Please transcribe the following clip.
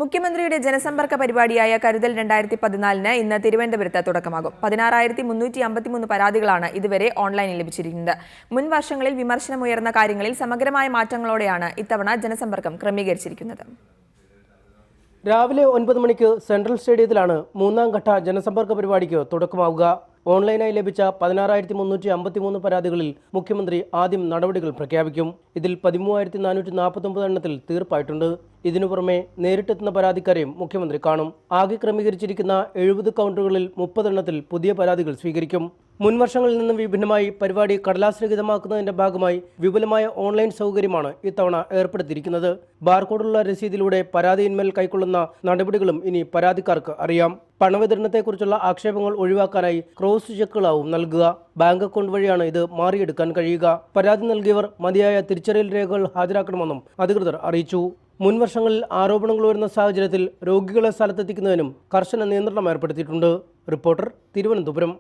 മുഖ്യമന്ത്രിയുടെ ജനസമ്പർക്ക പരിപാടിയായ കരുതൽ 2014 ഇന്ന് തിരുവനന്തപുരത്ത് തുടക്കമാകും. 16,353 പരാതികളാണ് ഇതുവരെ ഓൺലൈനിൽ ലഭിച്ചിരിക്കുന്നത്. മുൻ വർഷങ്ങളിൽ വിമർശനമുയർന്ന കാര്യങ്ങളിൽ സമഗ്രമായ മാറ്റങ്ങളോടെയാണ് ഇത്തവണ ജനസമ്പർക്കം ക്രമീകരിച്ചിരിക്കുന്നത്. രാവിലെ 9 മണിക്ക് സെൻട്രൽ സ്റ്റേഡിയത്തിലാണ് മൂന്നാം ഘട്ട ജനസമ്പർക്ക പരിപാടിക്ക് തുടക്കമാവുക. ഓൺലൈനായി ലഭിച്ച 16,353 പരാതികളിൽ മുഖ്യമന്ത്രി ആദ്യം നടപടികൾ പ്രഖ്യാപിക്കും. ഇതിൽ 13,449 എണ്ണത്തിൽ തീർപ്പായിട്ടുണ്ട്. ഇതിനു പുറമെ നേരിട്ടെത്തുന്ന പരാതിക്കാരെയും മുഖ്യമന്ത്രി കാണും. ആകെ ക്രമീകരിച്ചിരിക്കുന്ന 70 കൗണ്ടറുകളിൽ 30 എണ്ണത്തിൽ പുതിയ പരാതികൾ സ്വീകരിക്കും. മുൻവർഷങ്ങളിൽ നിന്നും വിഭിന്നമായി പരിപാടി കടലാസ് രഹിതമാക്കുന്നതിന്റെ ഭാഗമായി വിപുലമായ ഓൺലൈൻ സൗകര്യമാണ് ഇത്തവണ ഏർപ്പെടുത്തിയിരിക്കുന്നത്. ബാർകോഡുള്ള രസീതിലൂടെ പരാതിയിന്മേൽ കൈക്കൊള്ളുന്ന നടപടികളും ഇനി പരാതിക്കാർക്ക് അറിയാം. പണവിതരണത്തെക്കുറിച്ചുള്ള ആക്ഷേപങ്ങൾ ഒഴിവാക്കാനായി ക്രോസ് ചെക്കുകളാവും നൽകുക. ബാങ്ക് അക്കൗണ്ട് വഴിയാണ് ഇത് മാറിയെടുക്കാൻ കഴിയുക. പരാതി നൽകിയവർ മതിയായ തിരിച്ചറിയൽ രേഖകൾ ഹാജരാക്കണമെന്നും അധികൃതർ അറിയിച്ചു. മുൻവർഷങ്ങളിൽ ആരോപണങ്ങൾ വരുന്ന സാഹചര്യത്തിൽ രോഗികളെ സ്ഥലത്തെത്തിക്കുന്നതിനും കർശന നിയന്ത്രണം ഏർപ്പെടുത്തിയിട്ടുണ്ട്. റിപ്പോർട്ടർ, തിരുവനന്തപുരം.